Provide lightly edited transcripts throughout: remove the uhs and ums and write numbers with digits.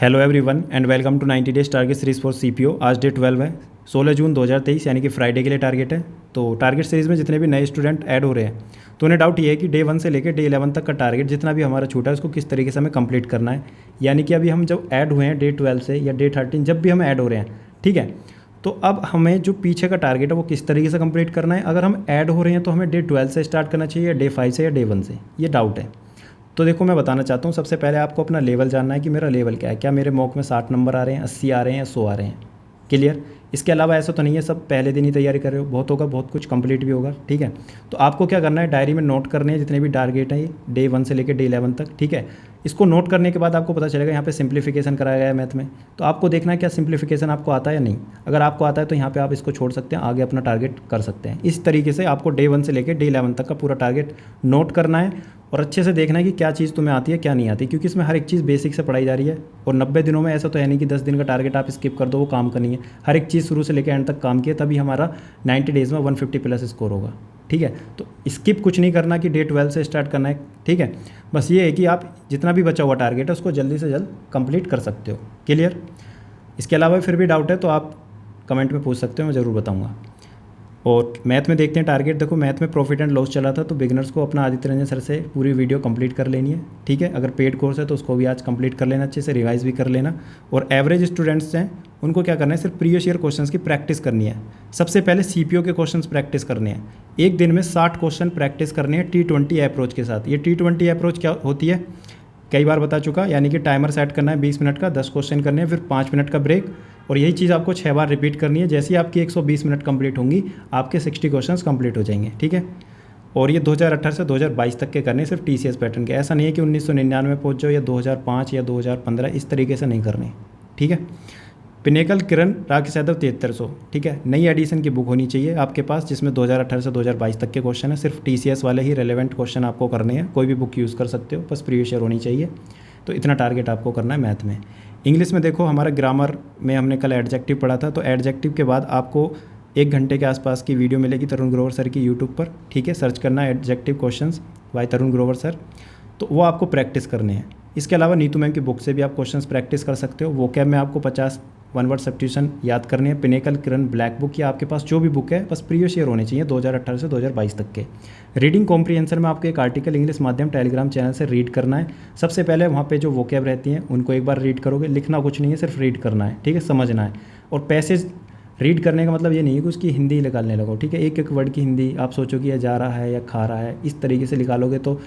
Hello everyone and welcome to 90 days target series for CPO. आज day 12 है, 16 जून 2023 यानी कि फ्राइडे के लिए टारगेट है। तो टारगेट सीरीज़ में जितने भी नए स्टूडेंट ऐड हो रहे हैं तो उन्हें डाउट ये है कि डे 1 से लेकर डे 11 तक का टारगेट जितना भी हमारा छूटा है उसको किस तरीके से हमें कंप्लीट करना है। यानी कि अभी हम जब ऐड हुए हैं डे 12 से या डे 13 जब भी हम ऐड हो रहे हैं, ठीक है, तो अब हमें जो पीछे का टारगेट है वो किस तरीके से कंप्लीट करना है। अगर हम ऐड हो रहे हैं तो हमें डे 12 से स्टार्ट करना चाहिए या डे 5 से या डे 1 से, ये डाउट है। तो देखो मैं बताना चाहता हूँ, सबसे पहले आपको अपना लेवल जानना है कि मेरा लेवल क्या है। क्या मेरे मॉक में 60 नंबर आ रहे हैं, 80 आ रहे हैं या 100 आ रहे हैं? क्लियर। इसके अलावा ऐसा तो नहीं है सब पहले दिन ही तैयारी कर रहे हो, बहुत होगा, बहुत कुछ कंप्लीट भी होगा, ठीक है। तो आपको क्या करना है, डायरी में नोट करने हैं जितने भी टारगेट हैं ये डे 1 से लेकर डे 11 तक, ठीक है। इसको नोट करने के बाद आपको पता चलेगा यहाँ पे सिंप्लीफिकेशन कराया गया है मैथ में, तो आपको देखना है क्या सिंप्लीफिकेशन आपको आता है या नहीं। अगर आपको आता है तो यहाँ पे आप इसको छोड़ सकते हैं, आगे अपना टारगेट कर सकते हैं। इस तरीके से आपको डे 1 से लेकर डे 11 तक का पूरा टारगेट नोट करना है और अच्छे से देखना है कि क्या चीज़ तुम्हें आती है क्या नहीं आती, क्योंकि इसमें हर एक चीज़ बेसिक से पढ़ाई जा रही है। और 90 दिनों में ऐसा तो है नहीं कि 10 दिन का टारगेट आप स्किप कर दो, वो काम करनी है। हर एक चीज़ शुरू से लेकर एंड तक काम किया तभी हमारा 90 डेज़ में 150 प्लस स्कोर होगा, ठीक है। तो स्किप कुछ नहीं करना कि डे 12 से स्टार्ट करना है, ठीक है। बस ये है कि आप जितना भी बचा हुआ टारगेट है उसको जल्दी से जल्द कंप्लीट कर सकते हो। क्लियर। इसके अलावा फिर भी डाउट है तो आप कमेंट में पूछ सकते हो, मैं ज़रूर बताऊँगा। और मैथ में देखते हैं टारगेट। देखो मैथ में प्रॉफिट एंड लॉस चला था, तो बिगिनर्स को अपना आदित्य रंजन सर से पूरी वीडियो कंप्लीट कर लेनी है, ठीक है। अगर पेड कोर्स है तो उसको भी आज कंप्लीट कर लेना, अच्छे से रिवाइज भी कर लेना। और एवरेज स्टूडेंट्स हैं उनको क्या करना है, सिर्फ प्रीवियस ईयर क्वेश्चंस की प्रैक्टिस करनी है। सबसे पहले सीपीओ के क्वेश्चंस प्रैक्टिस करने हैं। एक दिन में 60 क्वेश्चन प्रैक्टिस करने हैं T20 अप्रोच के साथ। ये T20 अप्रोच क्या होती है कई बार बता चुका, यानी कि टाइमर सेट करना है 20 मिनट का, 10 क्वेश्चन करने हैं, फिर 5 मिनट का ब्रेक। और यही चीज़ आपको 6 बार रिपीट करनी है। जैसे ही आपकी 120 मिनट कंप्लीट होंगी आपके 60 क्वेश्चंस कंप्लीट हो जाएंगे, ठीक है। और ये 2018 से 2022 तक के करने, सिर्फ TCS पैटर्न के। ऐसा नहीं है कि 1999 में पहुँच जाओ या 2005 या 2015, इस तरीके से नहीं करने, ठीक है। पिनेकल किरण राकेश यादव 7300, ठीक है। नई एडिशन की बुक होनी चाहिए आपके पास जिसमें 2018 से 2022 तक के क्वेश्चन है। सिर्फ TCS वाले ही रेलेवेंट क्वेश्चन आपको करने हैं, कोई भी बुक यूज़ कर सकते हो, बस प्रीवियस ईयर होनी चाहिए। तो इतना टारगेट आपको करना है मैथ में। इंग्लिश में देखो हमारा ग्रामर में हमने कल एडजेक्टिव पढ़ा था, तो एडजेक्टिव के बाद आपको 1 घंटे के आसपास की वीडियो मिलेगी तरुण ग्रोवर सर की यूट्यूब पर, ठीक है। सर्च करना है एडजेक्टिव क्वेश्चंस बाय तरुण ग्रोवर सर, तो वो आपको प्रैक्टिस करने हैं। इसके अलावा नीतू मैम की बुक से भी आप क्वेश्चंस प्रैक्टिस कर सकते हो। वोकैब में आपको 50 वन वर्ड सब्स्टिट्यूशन याद करने हैं। पिनेकल किरण ब्लैक बुक या आपके पास जो भी बुक है बस प्रीवियस ईयर होने चाहिए 2018 से 2022 तक के। रीडिंग कॉम्प्रीहेंशन में आपको एक आर्टिकल इंग्लिश माध्यम टेलीग्राम चैनल से रीड करना है। सबसे पहले वहाँ पे जो वोकैब रहती हैं उनको एक बार रीड करोगे, लिखना कुछ नहीं है, सिर्फ रीड करना है, ठीक है, समझना है। और पैसेज रीड करने का मतलब ये नहीं है कि उसकी हिंदी निकालने लगो, ठीक है। एक एक वर्ड की हिंदी आप सोचो कि यह जा रहा है या खा रहा है, इस तरीके से निकालोगे तो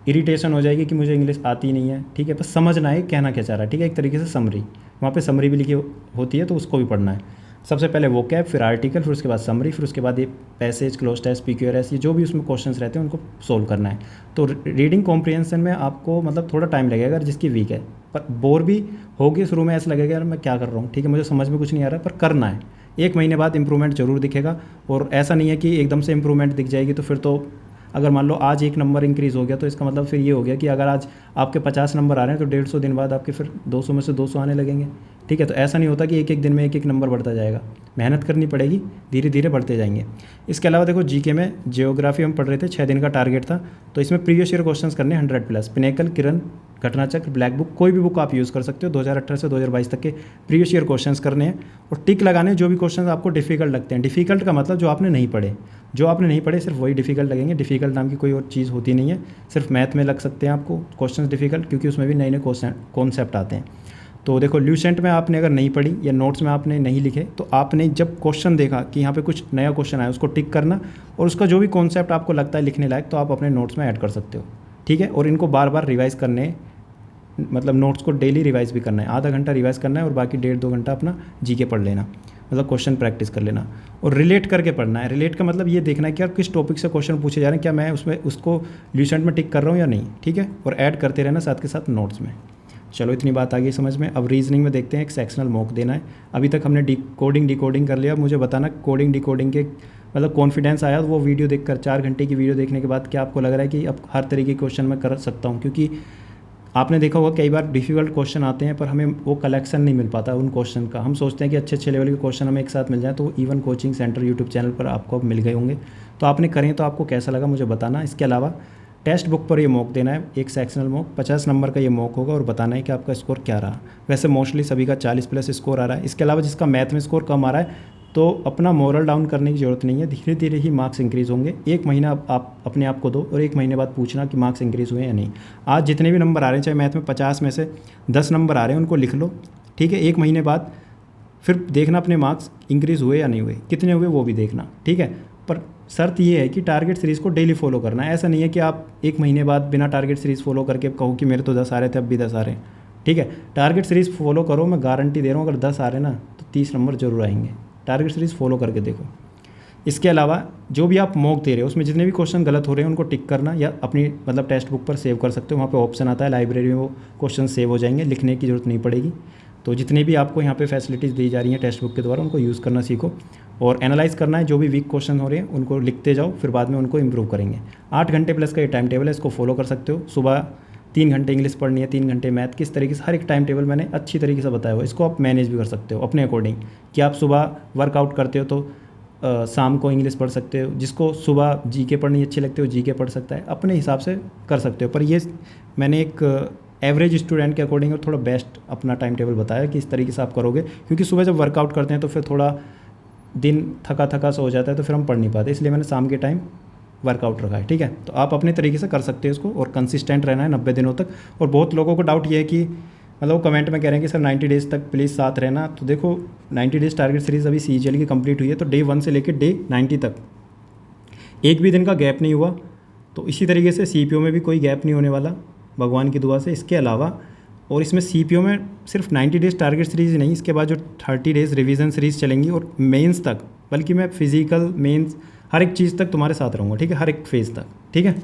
इरिटेशन हो जाएगी कि मुझे इंग्लिश आती नहीं है, ठीक है। बस समझना है कहना क्या चाह रहा है, ठीक है। एक तरीके से समरी, वहाँ पे समरी भी लिखी होती है तो उसको भी पढ़ना है। सबसे पहले वोकैब, फिर आर्टिकल, फिर उसके बाद समरी, फिर उसके बाद ये पैसेज, क्लोज टेस्ट, PQRS, ये जो भी उसमें क्वेश्चंस रहते हैं उनको सोल्व करना है। तो रीडिंग कॉम्प्रीहेंशन में आपको मतलब थोड़ा टाइम लगेगा अगर जिसकी वीक है, पर बोर भी होगी शुरू में, ऐसा लगेगा यार मैं क्या कर रहा हूँ, ठीक है, मुझे समझ में कुछ नहीं आ रहा, पर करना है। 1 महीने बाद इंप्रूवमेंट जरूर दिखेगा। और ऐसा नहीं है कि एकदम से इंप्रूवमेंट दिख जाएगी तो फिर तो अगर मान लो आज 1 नंबर इंक्रीज़ हो गया तो इसका मतलब फिर ये हो गया कि अगर आज आपके 50 नंबर आ रहे हैं तो 150 दिन बाद आपके फिर 200 में से 200 आने लगेंगे, ठीक है। तो ऐसा नहीं होता कि एक एक दिन में एक एक नंबर बढ़ता जाएगा, मेहनत करनी पड़ेगी, धीरे धीरे बढ़ते जाएंगे। इसके अलावा देखो जीके में जियोग्राफी हम पढ़ रहे थे, 6 दिन का टारगेट था, तो इसमें प्रीवियस ईयर क्वेश्चंस करने 100 प्लस। पिनेकल किरण घटनाचक्र ब्लैक बुक, कोई भी बुक आप यूज़ कर सकते हो। 2018 से 2022 तक के प्रीवियस ईयर क्वेश्चंस करने हैं और टिक लगाने जो भी क्वेश्चंस आपको डिफिकल्ट लगते हैं। डिफिकल्ट का मतलब जो आपने नहीं पढ़े, जो आपने नहीं पढ़े सिर्फ वही डिफिकल्ट लगेंगे। डिफिकल्ट नाम की कोई और चीज़ होती नहीं है, सिर्फ मैथ में लग सकते हैं आपको क्वेश्चंस डिफिकल्ट, क्योंकि उसमें भी नए नए कॉन्सेप्ट आते हैं। तो देखो ल्यूसेंट में आपने अगर नहीं पढ़ी या नोट्स में आपने नहीं लिखे तो आपने जब क्वेश्चन देखा कि यहाँ पे कुछ नया क्वेश्चन आया उसको टिक करना और उसका जो भी कॉन्सेप्ट आपको लगता है लिखने लायक तो आप अपने नोट्स में ऐड कर सकते हो, ठीक है। और इनको बार बार रिवाइज़ करने, मतलब नोट्स को डेली रिवाइज़ भी करना है, आधा घंटा रिवाइज़ करना है और बाकी 1.5-2 घंटा अपना जीके पढ़ लेना, मतलब क्वेश्चन प्रैक्टिस कर लेना। और रिलेट करके पढ़ना है। रिलेट का मतलब ये देखना है कि यार किस टॉपिक से क्वेश्चन पूछे जा रहे हैं, क्या मैं उसमें उसको ल्यूसेंट में टिक कर रहा हूँ या नहीं, ठीक है। और ऐड करते रहना साथ के साथ नोट्स में। चलो इतनी बात आ गई समझ में। अब रीजनिंग में देखते हैं, एक सेक्शनल मॉक देना है। अभी तक हमने डिकोडिंग कर लिया। मुझे बताना कोडिंग डिकोडिंग के मतलब कॉन्फिडेंस आया तो वो वीडियो देखकर 4 घंटे की वीडियो देखने के बाद क्या आपको लग रहा है कि अब हर तरीके के क्वेश्चन मैं कर सकता हूँ। क्योंकि आपने देखा होगा कई बार डिफ़िकल्ट क्वेश्चन आते हैं पर हमें वो कलेक्शन नहीं मिल पाता उन क्वेश्चन का। हम सोचते हैं कि अच्छे अच्छे लेवल के क्वेश्चन हमें एक साथ मिल जाए, तो even coaching centre YouTube channel पर आपको अब मिल गए होंगे। तो आपने करें तो आपको कैसा लगा मुझे बताना। इसके अलावा टेक्स्ट बुक पर ये मॉक देना है, एक सेक्शनल मॉक 50 नंबर का ये मॉक होगा और बताना है कि आपका स्कोर क्या रहा। वैसे मोस्टली सभी का 40+ स्कोर आ रहा है। इसके अलावा जिसका मैथ में स्कोर कम आ रहा है तो अपना मोरल डाउन करने की ज़रूरत नहीं है, धीरे धीरे ही मार्क्स इंक्रीज़ होंगे। एक महीना आप अपने आप को दो और एक महीने बाद पूछना कि मार्क्स इंक्रीज़ हुए या नहीं। आज जितने भी नंबर आ रहे हैं, चाहे मैथ में 50 में से 10 नंबर आ रहे हैं, उनको लिख लो, ठीक है। एक महीने बाद फिर देखना अपने मार्क्स इंक्रीज़ हुए या नहीं हुए, कितने हुए वो भी देखना, ठीक है। पर शर्त ये है कि टारगेट सीरीज़ को डेली फॉलो करना है। ऐसा नहीं है कि आप एक महीने बाद बिना टारगेट सीरीज़ फॉलो करके कहो कि मेरे तो 10 आ रहे थे अब भी 10 आ रहे हैं, ठीक है। टारगेट सीरीज़ फॉलो करो, मैं गारंटी दे रहा हूँ अगर 10 आ रहे हैं ना तो 30 नंबर जरूर आएंगे। टारगेट सीरीज़ फॉलो करके देखो। इसके अलावा जो भी आप मॉक दे रहे हो उसमें जितने भी क्वेश्चन गलत हो रहे हैं उनको टिक करना, या अपनी मतलब टेक्स्ट बुक पर सेव कर सकते हो। वहाँ पे ऑप्शन आता है लाइब्रेरी में, वो क्वेश्चन सेव हो जाएंगे, लिखने की ज़रूरत नहीं पड़ेगी। तो जितने भी आपको यहाँ पे फैसिलिटीज़ दी जा रही हैं टेक्स्ट बुक के द्वारा, उनको यूज़ करना सीखो और एनालाइज करना है। जो भी वीक क्वेश्चन हो रहे हैं उनको लिखते जाओ, फिर बाद में उनको इंप्रूव करेंगे। 8 घंटे प्लस का ये टाइम टेबल है, इसको फॉलो कर सकते हो। सुबह 3 घंटे इंग्लिश पढ़नी है, 3 घंटे मैथ, किस तरीके से हर एक टाइम टेबल मैंने अच्छी तरीके से बताया हुआ। इसको आप मैनेज भी कर सकते हो अपने अकॉर्डिंग, कि आप सुबह वर्कआउट करते हो तो शाम को इंग्लिश पढ़ सकते हो। जिसको सुबह जीके पढ़नी अच्छी लगती है वो जीके पढ़ सकता है, अपने हिसाब से कर सकते हो। पर ये मैंने एक एवरेज स्टूडेंट के अकॉर्डिंग और थोड़ा बेस्ट अपना टाइम टेबल बताया कि इस तरीके से आप करोगे। क्योंकि सुबह जब वर्कआउट करते हैं तो फिर थोड़ा दिन थका थका सा हो जाता है, तो फिर हम पढ़ नहीं पाते, इसलिए मैंने शाम के टाइम वर्कआउट रखा है, ठीक है। तो आप अपने तरीके से कर सकते हो इसको और कंसिस्टेंट रहना है 90 दिनों तक। और बहुत लोगों को डाउट ये है कि मतलब कमेंट में कह रहे हैं कि सर 90 डेज़ तक प्लीज़ साथ रहना। तो देखो 90 डेज़ टारगेट सीरीज़ अभी CGL की कंप्लीट हुई है, तो डे 1 से लेकर डे 90 तक एक भी दिन का गैप नहीं हुआ। तो इसी तरीके से CPO में भी कोई गैप नहीं होने वाला भगवान की दुआ से। इसके अलावा और इसमें CPO में सिर्फ 90 डेज़ टारगेट सीरीज़ नहीं, इसके बाद जो 30 डेज़ रिवीजन सीरीज़ चलेंगी और मेंस तक, बल्कि मैं फिजिकल मेंस हर एक चीज़ तक तुम्हारे साथ रहूँगा, ठीक है, हर एक फेज़ तक, ठीक है।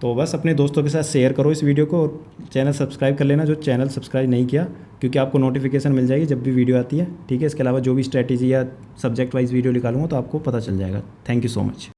तो बस अपने दोस्तों के साथ शेयर करो इस वीडियो को और चैनल सब्सक्राइब कर लेना जो चैनल सब्सक्राइब नहीं किया, क्योंकि आपको नोटिफिकेशन मिल जाएगी जब भी वीडियो आती है, ठीक है। इसके अलावा जो भी स्ट्रैटेजी या सब्जेक्ट वाइज वीडियो निकालूंगा तो आपको पता चल जाएगा। Thank you so much.